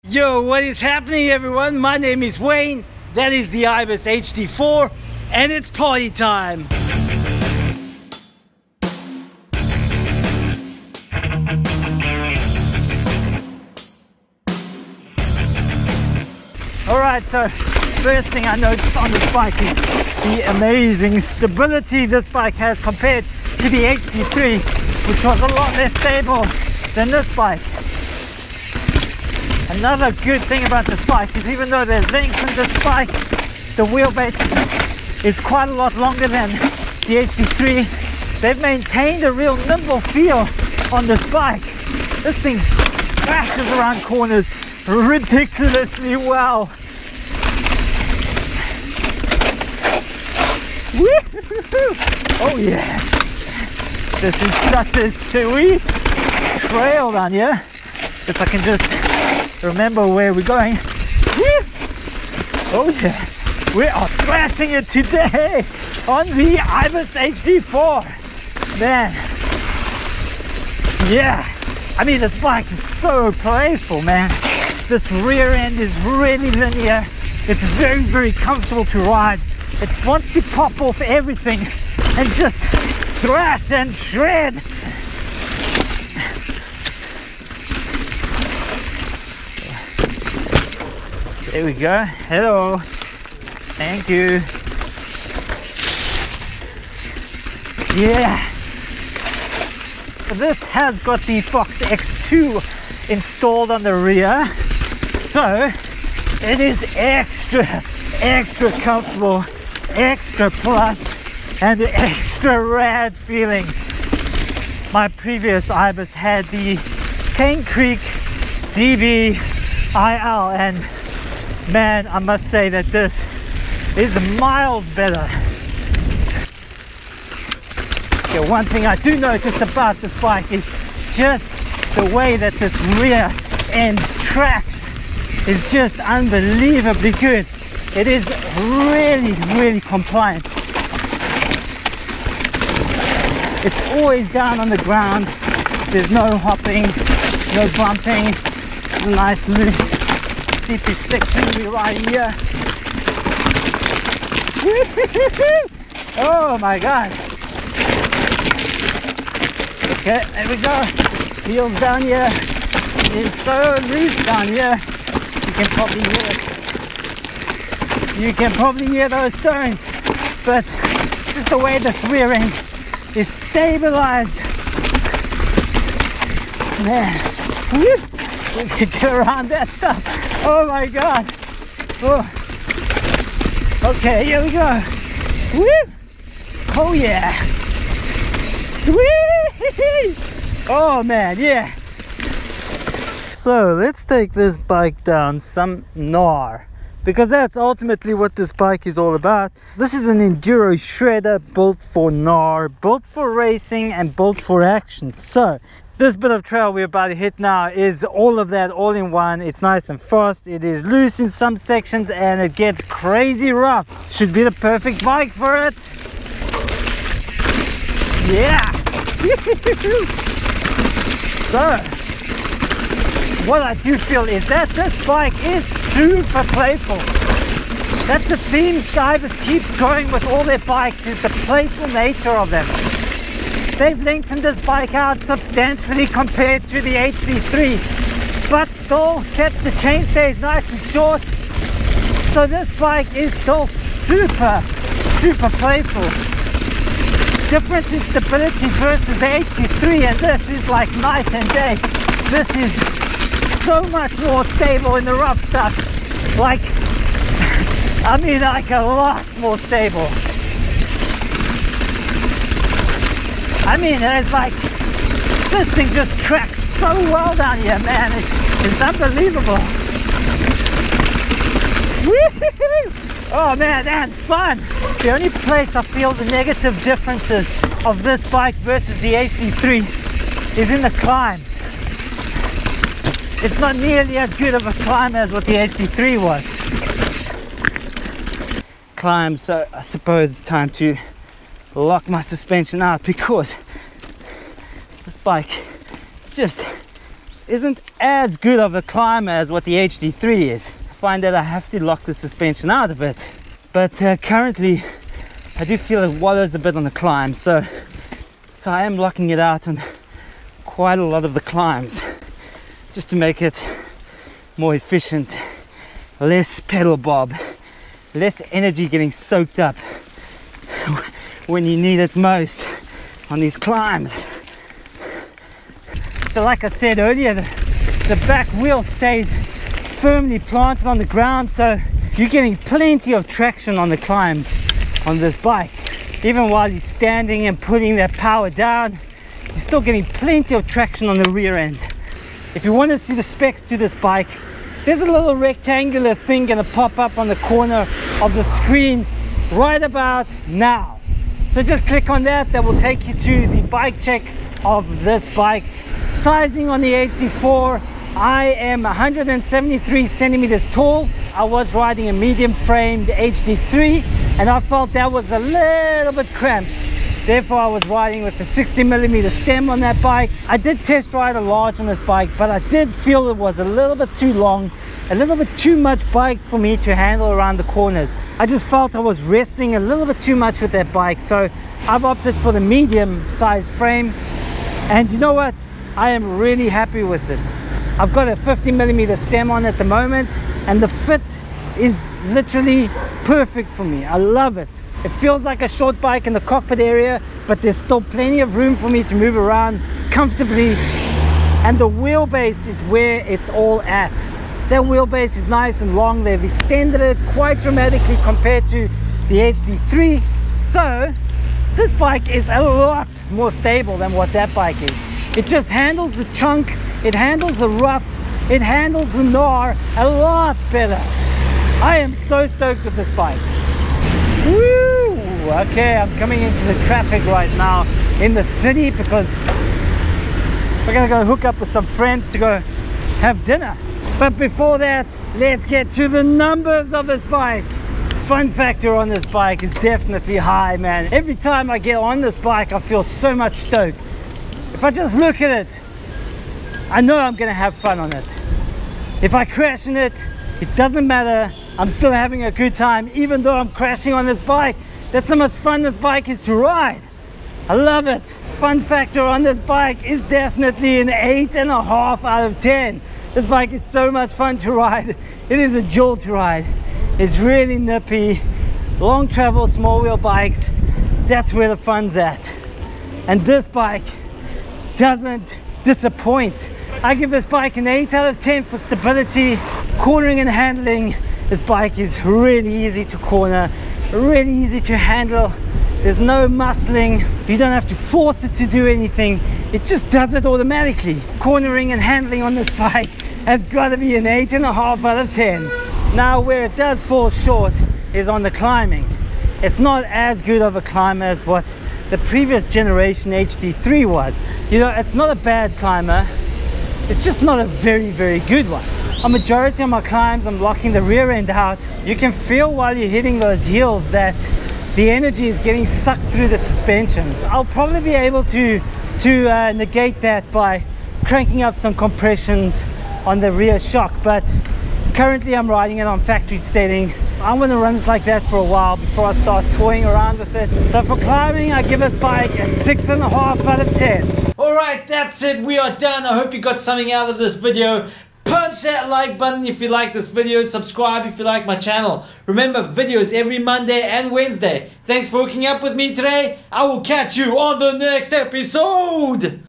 Yo, what is happening everyone? My name is Wayne, that is the Ibis HD4, and it's party time! Alright, so first thing I noticed on this bike is the amazing stability this bike has compared to the HD3, which was a lot less stable than this bike. Another good thing about this bike is even though there's length in this bike, the wheelbase is quite a lot longer than the HD3. They've maintained a real nimble feel on this bike. This thing crashes around corners ridiculously well. Woo-hoo-hoo. Oh yeah, this is such a sweet trail down here. If I can just remember where we're going. Woo! Oh yeah, we are thrashing it today on the Ibis HD4. Man, yeah, I mean this bike is so playful, man. This rear end is really linear. It's very, very comfortable to ride. It wants to pop off everything and just thrash and shred. There we go. Hello. Thank you. Yeah. This has got the Fox X2 installed on the rear, so it is extra comfortable, extra plush, and extra rad feeling. My previous Ibis had the Cane Creek DB IL, and man, I must say that this is miles better. Okay, one thing I do notice about this bike is just the way that this rear end tracks is just unbelievably good. It is really, really compliant. It's always down on the ground. There's no hopping, no bumping. Nice loose steepish section we ride here. Oh my god. Okay, there we go. Wheels down here. It is so loose down here. You can probably hear it. You can probably hear those stones. But just the way this rear end is stabilized. Man, we can get around that stuff. Oh my god. Oh. Okay, here we go. Woo! Oh yeah. Sweet! Oh man, yeah. So let's take this bike down some gnar, because that's ultimately what this bike is all about. This is an enduro shredder built for gnar, built for racing and built for action. So this bit of trail we're about to hit now is all of that all in one. It's nice and fast, it is loose in some sections, and it gets crazy rough. Should be the perfect bike for it. Yeah. So what I do feel is that this bike is super playful. That's the theme Ibis keeps going with all their bikes, is the playful nature of them. They've lengthened this bike out substantially compared to the HD3, but still kept the chainstays nice and short. So this bike is still super playful. Difference in stability versus the HD3, and this is like night and day. This is so much more stable in the rough stuff. Like, I mean, like a lot more stable. I mean, it's like, this thing just tracks so well down here, man. It's unbelievable. Woo-hoo-hoo! Oh man, and fun. The only place I feel the negative differences of this bike versus the HD3 is in the climbs. It's not nearly as good of a climb as what the HD3 was. Climb, so I suppose it's time to lock my suspension out, because this bike just isn't as good of a climber as what the HD3 is. I find that I have to lock the suspension out a bit, but currently I do feel it wallows a bit on the climb, so I am locking it out on quite a lot of the climbs just to make it more efficient, less pedal bob, less energy getting soaked up when you need it most on these climbs. So like I said earlier, the back wheel stays firmly planted on the ground, so you're getting plenty of traction on the climbs on this bike. Even while you're standing and putting that power down, you're still getting plenty of traction on the rear end. If you want to see the specs to this bike, there's a little rectangular thing going to pop up on the corner of the screen right about now. So just click on that. That will take you to the bike check of this bike. Sizing on the HD4, I am 173 centimeters tall. I was riding a medium framed HD3 and I felt that was a little bit cramped. Therefore I was riding with a 60mm stem on that bike. I did test ride a large on this bike, but I did feel it was a little bit too long, a little bit too much bike for me to handle around the corners. I just felt I was wrestling a little bit too much with that bike, so I've opted for the medium size frame. And you know what? I am really happy with it. I've got a 50mm stem on at the moment, and the fit is literally perfect for me. I love it. It feels like a short bike in the cockpit area, but there's still plenty of room for me to move around comfortably. And the wheelbase is where it's all at. That wheelbase is nice and long. They've extended it quite dramatically compared to the HD3. So this bike is a lot more stable than what that bike is. It just handles the chunk, it handles the rough, it handles the gnar a lot better. I am so stoked with this bike. Woo! Okay, I'm coming into the traffic right now in the city because we're gonna go hook up with some friends to go have dinner. But before that, let's get to the numbers of this bike. Fun factor on this bike is definitely high, man. Every time I get on this bike, I feel so much stoked. If I just look at it, I know I'm gonna have fun on it. If I crash in it, it doesn't matter. I'm still having a good time, even though I'm crashing on this bike. That's how much fun this bike is to ride. I love it. Fun factor on this bike is definitely an 8.5 out of 10. This bike is so much fun to ride. It is a jolt to ride. It's really nippy. Long travel, small wheel bikes, that's where the fun's at. And this bike doesn't disappoint. I give this bike an 8 out of 10 for stability, cornering and handling. This bike is really easy to corner, really easy to handle. There's no muscling. You don't have to force it to do anything. It just does it automatically. Cornering and handling on this bike has got to be an 8.5 out of 10. Now where it does fall short is on the climbing. It's not as good of a climber as what the previous generation HD3 was. You know, it's not a bad climber, it's just not a very, very good one. A majority of my climbs, I'm locking the rear end out. You can feel while you're hitting those heels that the energy is getting sucked through the suspension. I'll probably be able to negate that by cranking up some compressions on the rear shock, but currently I'm riding it on factory setting. I'm going to run it like that for a while before I start toying around with it. So for climbing, I give this bike a 6.5 out of 10. Alright, that's it. We are done. I hope you got something out of this video. Punch that like button if you like this video. Subscribe if you like my channel. Remember, videos every Monday and Wednesday. Thanks for hooking up with me today. I will catch you on the next episode.